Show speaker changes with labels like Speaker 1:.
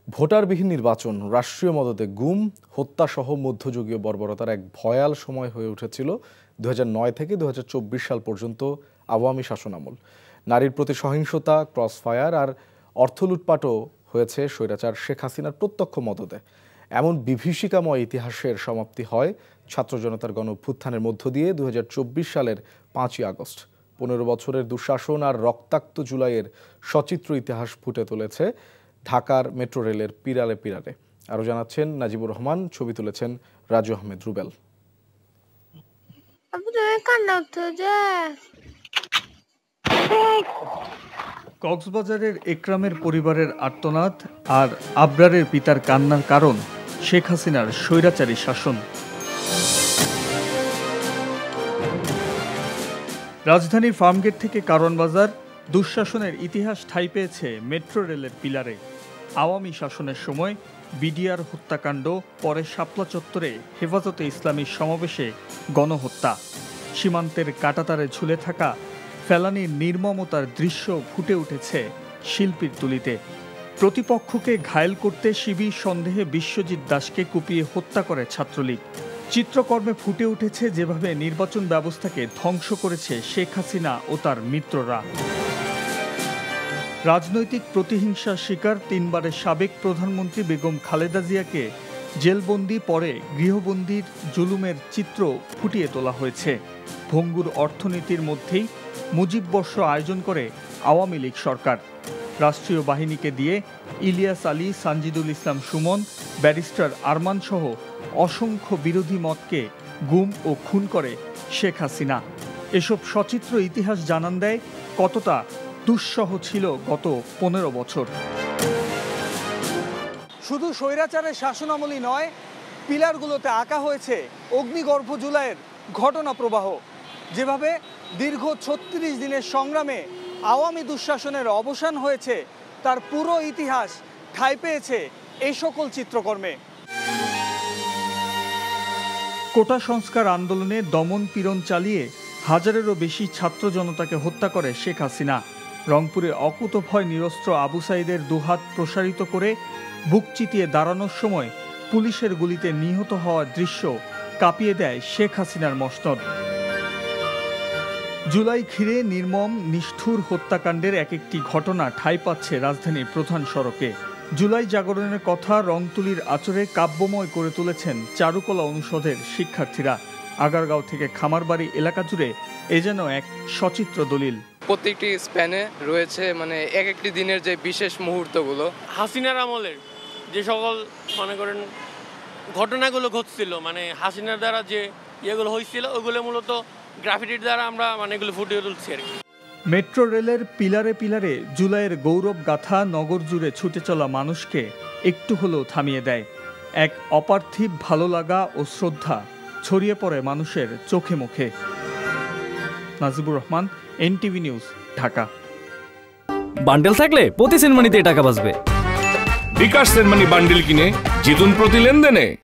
Speaker 1: ভোটারবিহীন নির্বাচন, রাষ্ট্রীয় মদতে গুম, হত্যাসহ মধ্যযুগীয় বর্বরতার এক ভয়াল সময় হয়ে উঠেছিল 2009 থেকে 2024 সাল পর্যন্ত আওয়ামী শাসনামল। নারীর প্রতি সহিংসতা, ক্রসফায়ার আর অর্থ লুটপাটও হয়েছে স্বৈরাচার শেখ হাসিনার প্রত্যক্ষ মদতে। এমন বিভীষিকাময় ইতিহাসের সমাপ্তি হয় ছাত্র জনতার গণঅভ্যুত্থানের মধ্য দিয়ে 2024 সালের 5ই আগস্ট। 15 বছরের দুঃশাসন আর রক্তাক্ত জুলাইয়ের সচিত্র ইতিহাস ফুটে তুলেছে ঢাকার মেট্রো রেলের পিরারে পিরারে। আরও জানাচ্ছেন নাজিবুর রহমান, ছবি তুলেছেন রাজু আহমেদ রুবেল।
Speaker 2: কক্সবাজারের একরামের পরিবারের আর্তনাদ আর আবরারের পিতার কান্নার কারণ শেখ হাসিনার স্বৈরাচারী শাসন। রাজধানীর ফার্মগেট থেকে কারওয়ান বাজার, দুঃশাসনের ইতিহাস ঠাঁই পেয়েছে মেট্রো রেলের পিলারে। আওয়ামী শাসনের সময় বিডিআর হত্যাকাণ্ড, পরে শাপলা চত্বরে হেফাজতে ইসলামীর সমাবেশে গণহত্যা, সীমান্তের কাঁটাতারে ঝুলে থাকা ফেলানির নির্মমতার দৃশ্য ফুটে উঠেছে শিল্পীর তুলিতে। প্রতিপক্ষকে ঘায়েল করতে শিবির সন্দেহে বিশ্বজিৎ দাসকে কুপিয়ে হত্যা করে ছাত্রলীগ। চিত্রকর্মে ফুটে উঠেছে যেভাবে নির্বাচন ব্যবস্থাকে ধ্বংস করেছে শেখ হাসিনা ও তার মিত্ররা। রাজনৈতিক প্রতিহিংসার শিকার 3 বারের সাবেক প্রধানমন্ত্রী বেগম খালেদা জিয়াকে জেলবন্দি, পরে গৃহবন্দির জুলুমের চিত্র ফুটিয়ে তোলা হয়েছে। ভঙ্গুর অর্থনীতির মধ্যেই মুজিববর্ষ আয়োজন করে আওয়ামী লীগ সরকার। রাষ্ট্রীয় বাহিনীকে দিয়ে ইলিয়াস আলী, সানজিদুল ইসলাম সুমন, ব্যারিস্টার আরমান সহ অসংখ্য বিরোধী মতকে গুম ও খুন করে শেখ হাসিনা। এসব সচিত্র ইতিহাস জানান দেয় কতটা দুঃসহ ছিল গত 15 বছর। শুধু স্বৈরাচারের শাসনামলই নয়, পিলারগুলোতে আঁকা হয়েছে অগ্নিগর্ভ জুলাইয়ের ঘটনা প্রবাহ। যেভাবে দীর্ঘ 36 দিনের সংগ্রামে আওয়ামী দুঃশাসনের অবসান হয়েছে, তার পুরো ইতিহাস ঠাঁই পেয়েছে এই সকল চিত্রকর্মে। কোটা সংস্কার আন্দোলনে দমন পীড়ন চালিয়ে হাজারেরও বেশি ছাত্র জনতাকে হত্যা করে শেখ হাসিনা। রংপুরে অকুতভয় নিরস্ত্র আবু সাইদের দুহাত প্রসারিত করে বুক চিতিয়ে দাঁড়ানোর সময় পুলিশের গুলিতে নিহত হওয়ার দৃশ্য কাঁপিয়ে দেয় শেখ হাসিনার মসনদ। জুলাই ঘিরে নির্মম নিষ্ঠুর হত্যাকাণ্ডের এক একটি ঘটনা ঠাঁই পাচ্ছে রাজধানীর প্রধান সড়কে। জুলাই জাগরণের কথা রংতুলির আচরে কাব্যময় করে তুলেছেন চারুকলা অনুষদের শিক্ষার্থীরা। আগারগাঁও থেকে খামারবাড়ি এলাকা জুড়ে এ যেন এক সচিত্র দলিল।
Speaker 3: প্রত্যেকটি স্প্যানে রয়েছে এক একটি দিনের যে বিশেষ মুহূর্তগুলো।
Speaker 4: হাসিনার আমলের যে সকল করেন ঘটনাগুলো ঘটছিল, হাসিনার দ্বারা যে ইয়েগুলো হয়েছিল, ওগুলো মূলত গ্রাফিটির দ্বারা আমরা এগুলো ফুটিয়ে তুলছি আর কি।
Speaker 2: মেট্রো রেলের পিলারে পিলারে জুলাইয়ের গৌরব গাথা নগর জুড়ে ছুটে চলা মানুষকে একটু হলেও থামিয়ে দেয়। এক অপার্থিব ভালো লাগা ও শ্রদ্ধা ছড়িয়ে পড়ে মানুষের চোখে মুখে। Najibur Rahman, NTV news, Dhaka.
Speaker 5: Bundle থাকলে প্রতি সেনমানিতে টাকা বাঁচবে।
Speaker 6: বিকাশ সেনমানি বান্ডেল কিনে জিতুন প্রতি লেনদেনে।